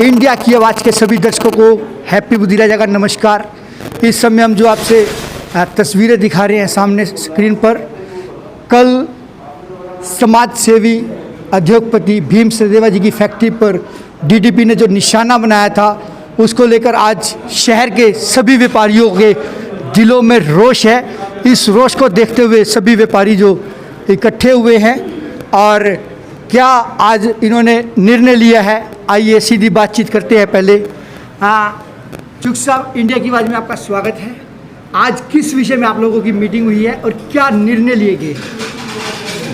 India की आवाज़ के सभी दर्शकों को हैप्पी बुधिरा जगह नमस्कार। इस समय हम जो आपसे तस्वीरें दिखा रहे हैं सामने स्क्रीन पर, कल समाज सेवी उद्योगपति भीम सचदेवा जी की फैक्ट्री पर डीडीपी ने जो निशाना बनाया था, उसको लेकर आज शहर के सभी व्यापारियों के दिलों में रोष है। इस रोष को देखते हुए सभी व्यापारी जो इकट्ठे हुए हैं और क्या आज इन्होंने निर्णय लिया है, आइए सीधी बातचीत करते हैं। पहले चुग साहब, इंडिया की आवाज़ में आपका स्वागत है। आज किस विषय में आप लोगों की मीटिंग हुई है और क्या निर्णय लिए गए?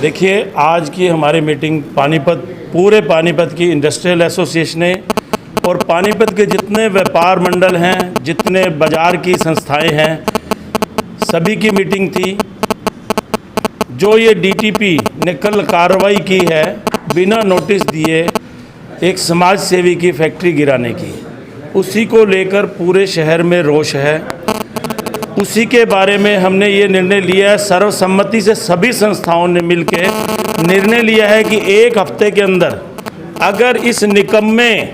देखिए, आज की हमारी मीटिंग पूरे पानीपत की इंडस्ट्रियल एसोसिएशन ने और पानीपत के जितने व्यापार मंडल हैं, जितने बाज़ार की संस्थाएं हैं, सभी की मीटिंग थी। जो ये डीटीपी ने कल कार्रवाई की है बिना नोटिस दिए एक समाज सेवी की फैक्ट्री गिराने की, उसी को लेकर पूरे शहर में रोष है। उसी के बारे में हमने ये निर्णय लिया है, सर्वसम्मति से सभी संस्थाओं ने मिलकर निर्णय लिया है कि एक हफ्ते के अंदर अगर इस निकम्मे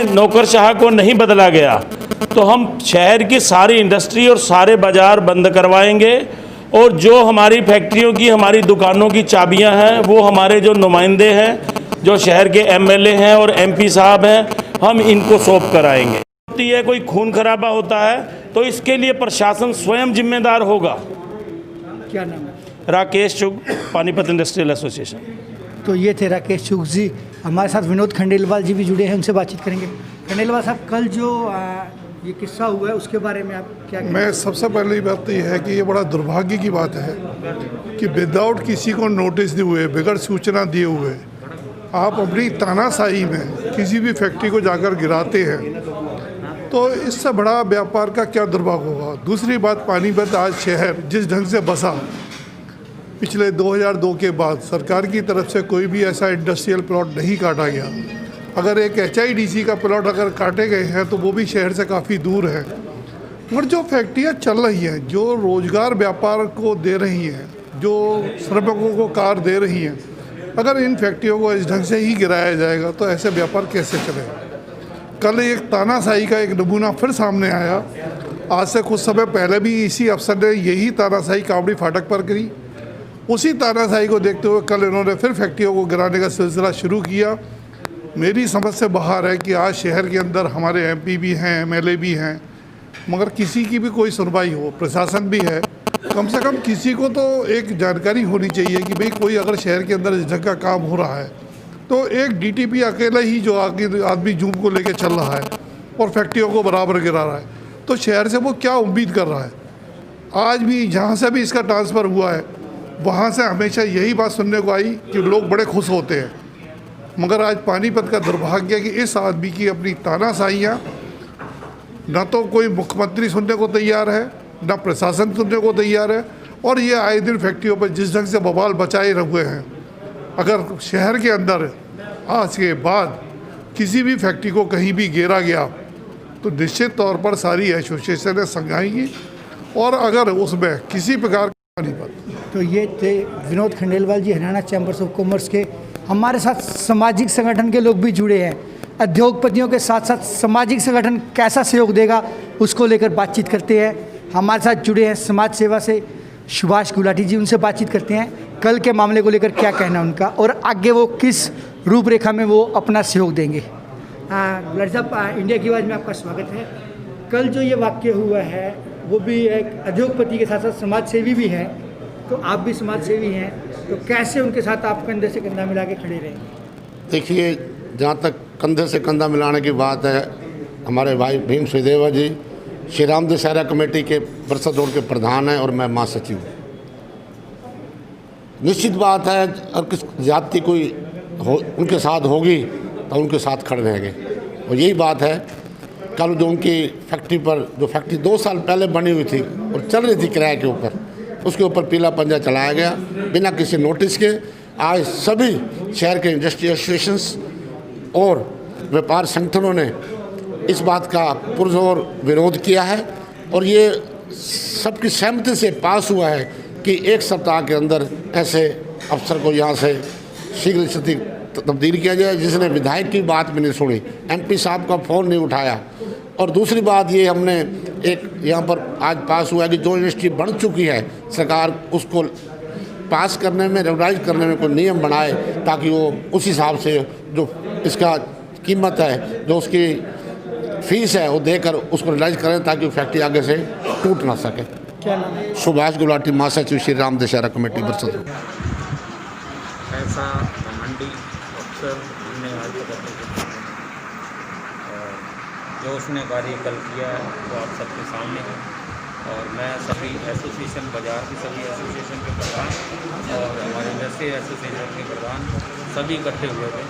नौकरशाह को नहीं बदला गया तो हम शहर की सारी इंडस्ट्री और सारे बाज़ार बंद करवाएंगे। और जो हमारी फैक्ट्रियों की, हमारी दुकानों की चाबियां हैं, वो हमारे जो नुमाइंदे हैं, जो शहर के एमएलए हैं और एमपी साहब हैं, हम इनको सौंप कराएंगे। होती है कोई खून खराबा होता है तो इसके लिए प्रशासन स्वयं जिम्मेदार होगा। क्या नाम है? राकेश चुग, पानीपत इंडस्ट्रियल एसोसिएशन। तो ये थे राकेश चुग जी। हमारे साथ विनोद खंडेलवाल जी भी जुड़े हैं, उनसे बातचीत करेंगे। खंडेलवाल साहब, कल जो ये किस्सा हुआ है उसके बारे में आप क्या कहेंगे? मैं सबसे पहली बात तो ये है कि ये बड़ा दुर्भाग्य की बात है कि विदाउट किसी को नोटिस दिए हुए, बगैर सूचना दिए हुए आप अपनी तानाशाही में किसी भी फैक्ट्री को जाकर गिराते हैं, तो इससे बड़ा व्यापार का क्या दुर्भाग्य होगा। दूसरी बात, पानीपत आज शहर जिस ढंग से बसा, पिछले 2002 के बाद सरकार की तरफ से कोई भी ऐसा इंडस्ट्रियल प्लॉट नहीं काटा गया। अगर एक HIDC का प्लॉट अगर काटे गए हैं तो वो भी शहर से काफ़ी दूर है। और जो फैक्ट्रियाँ चल रही हैं, जो रोज़गार व्यापार को दे रही हैं, जो श्रमिकों को कार दे रही हैं, अगर इन फैक्ट्रियों को इस ढंग से ही गिराया जाएगा तो ऐसे व्यापार कैसे चलेगा। कल एक तानाशाही का एक नमूना फिर सामने आया। आज से कुछ समय पहले भी इसी अफसर ने यही तानाशाही कावड़ी फाटक पर करी। उसी तानाशाही को देखते हुए कल इन्होंने फिर फैक्ट्रियों को गिराने का सिलसिला शुरू किया। मेरी समझ से बाहर है कि आज शहर के अंदर हमारे MP भी हैं, MLA भी हैं, मगर किसी की भी कोई सुनवाई हो, प्रशासन भी है, कम से कम किसी को तो एक जानकारी होनी चाहिए कि भाई कोई अगर शहर के अंदर इस ढंग का काम हो रहा है तो एक DTP अकेला ही जो आदमी जूम को लेके चल रहा है और फैक्ट्रियों को बराबर गिरा रहा है, तो शहर से वो क्या उम्मीद कर रहा है। आज भी जहाँ से भी इसका ट्रांसफ़र हुआ है वहाँ से हमेशा यही बात सुनने को आई कि लोग बड़े खुश होते हैं, मगर आज पानीपत का दुर्भाग्य है कि इस आदमी की अपनी तानाशाहियाँ, न तो कोई मुख्यमंत्री सुनने को तैयार है, न प्रशासन सुनने को तैयार है, और ये आए दिन फैक्ट्रियों पर जिस ढंग से बवाल बचाए हुए हैं। अगर शहर के अंदर आज के बाद किसी भी फैक्ट्री को कहीं भी घेरा गया तो निश्चित तौर पर सारी एसोसिएशनें संघाएंगी, और अगर उसमें किसी प्रकार का पानीपत। तो ये थे विनोद खंडेलवाल जी, हरियाणा चैम्बर्स ऑफ कॉमर्स के। हमारे साथ सामाजिक संगठन के लोग भी जुड़े हैं। उद्योगपतियों के साथ साथ सामाजिक संगठन कैसा सहयोग देगा उसको लेकर बातचीत करते हैं। हमारे साथ जुड़े हैं समाज सेवा से सुभाष गुलाटी जी, उनसे बातचीत करते हैं कल के मामले को लेकर क्या कहना उनका और आगे वो किस रूपरेखा में वो अपना सहयोग देंगे। गुलाटी साहब, इंडिया की आवाज़ में आपका स्वागत है। कल जो ये वाक्य हुआ है वो भी एक उद्योगपति के साथ साथ समाज सेवी भी हैं, तो आप भी समाज सेवी हैं, तो कैसे उनके साथ आप कंधे से कंधा मिला के खड़े रहेंगे? देखिए, जहाँ तक कंधे से कंधा मिलाने की बात है, हमारे भाई भीम सचदेवा जी श्री राम दशहरा कमेटी के बरसा दौड़ के प्रधान हैं और मैं महासचिव हूँ। निश्चित बात है, अगर किस जाति कोई उनके साथ होगी तो उनके साथ खड़े रहेंगे। और यही बात है, कल जो उनकी फैक्ट्री पर, जो फैक्ट्री 2 साल पहले बनी हुई थी और चल रही थी किराए के ऊपर, उसके ऊपर पीला पंजा चलाया गया बिना किसी नोटिस के। आज सभी शहर के इंडस्ट्री एसोसिएशंस और व्यापार संगठनों ने इस बात का पुरजोर विरोध किया है और ये सबकी सहमति से पास हुआ है कि 1 सप्ताह के अंदर ऐसे अफसर को यहाँ से शीघ्र स्थिति तब्दील किया जाए, जिसने विधायक की बात भी नहीं सुनी, एमपी साहब का फ़ोन नहीं उठाया। और दूसरी बात ये हमने एक यहाँ पर आज पास हुआ है कि जो यूनिवर्सिटी बन चुकी है, सरकार उसको पास करने में, रेगुलाइज करने में कोई नियम बनाए ताकि वो उस हिसाब से जो इसका कीमत है, जो उसकी फ़ीस है, वो देकर उसको रिलाइज करें ताकि वो फैक्ट्री आगे से टूट ना सके। क्या नाम है? सुभाष गुलाटी, महासचिव श्री राम दशहरा कमेटी बरसत। ऐसा घमंडी अफसर हमने आज तक अपने ज़िंदगी में नहीं देखा। और जो उसने कार्य कल किया है वो आप सबके सामने है। और मैं सभी एसोसिएशन, बाज़ार की सभी एसोसिएशन के प्रधान और हमारे इंडस्ट्रियल एसोसिएशन के प्रधान सभी इकट्ठे हुए थे।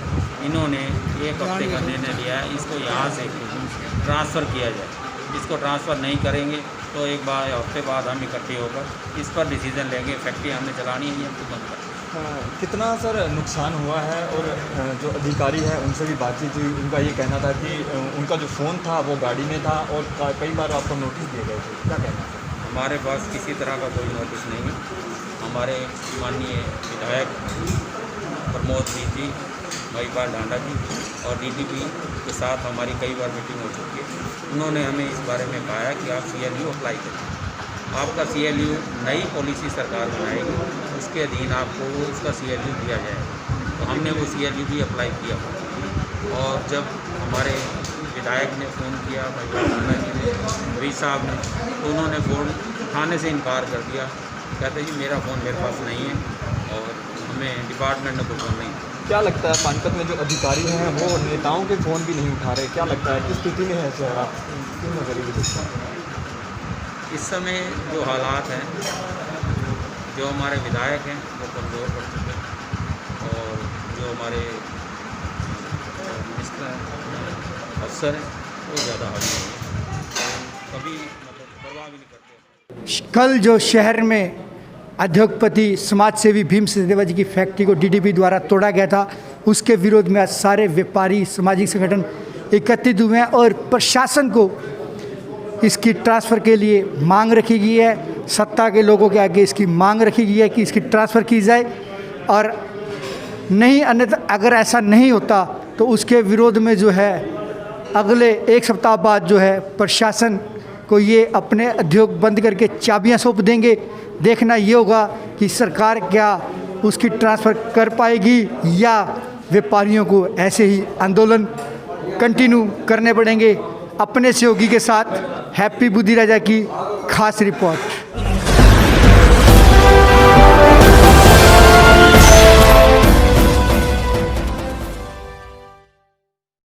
इन्होंने एक हफ्ते का निर्णय लिया है, इसको यहाँ से ट्रांसफ़र किया जाए। इसको ट्रांसफ़र नहीं करेंगे तो एक बार हफ्ते बाद हम इकट्ठे होकर इस पर डिसीज़न लेंगे। फैक्ट्री हमने चलानी है, हमको बंद करनी है। कितना सर नुकसान हुआ है? और जो अधिकारी हैं उनसे भी बातचीत हुई, उनका ये कहना था कि उनका जो फ़ोन था वो गाड़ी में था और कई बार आपको नोटिस दिए गए थे, क्या कहना है? हमारे पास किसी तरह का कोई नोटिस नहीं है। हमारे माननीय विधायक प्रमोद जी, महिपाल ढांडा जी और डीटीपी के साथ हमारी कई बार मीटिंग हो चुकी है। उन्होंने हमें इस बारे में कहा है कि आप CLU अप्लाई करें, आपका CLU नई पॉलिसी सरकार बनाएगी, उसके अधीन आपको उसका CLU दिया जाएगा। तो हमने वो CLU भी अप्लाई किया। और जब हमारे विधायक ने फ़ोन किया, वी साहब ने, तो उन्होंने फ़ोन उठाने से इनकार कर दिया। कहते जी मेरा फ़ोन मेरे पास नहीं है और हमें डिपार्टमेंट ने कोई फ़ोन नहीं दिया। क्या लगता है पानीपत में जो अधिकारी हैं वो नेताओं के फ़ोन भी नहीं उठा रहे, क्या लगता है किस स्थिति में है शहर? आप किस नज़रिए देखते हैं? इस समय जो हालात हैं, जो हमारे विधायक हैं वो कमज़ोर पड़ चुके हैं और जो हमारे मिनिस्टर अफसर हैं वो ज़्यादा हावी नहीं है, कभी मतलब परवाह भी नहीं करते। कल जो शहर में उद्योगपति समाजसेवी भीम सचदेवा जी की फैक्ट्री को DDP द्वारा तोड़ा गया था, उसके विरोध में आज सारे व्यापारी सामाजिक संगठन एकत्रित हुए हैं और प्रशासन को इसकी ट्रांसफ़र के लिए मांग रखी गई है। सत्ता के लोगों के आगे इसकी मांग रखी गई है कि इसकी ट्रांसफ़र की जाए और नहीं, अन्यथा अगर ऐसा नहीं होता तो उसके विरोध में जो है अगले एक सप्ताह बाद जो है प्रशासन को ये अपने उद्योग बंद करके चाबियां सौंप देंगे। देखना ये होगा कि सरकार क्या उसकी ट्रांसफ़र कर पाएगी या व्यापारियों को ऐसे ही आंदोलन कंटिन्यू करने पड़ेंगे। अपने सहयोगी के साथ हैप्पी बुद्धि राजा की खास रिपोर्ट।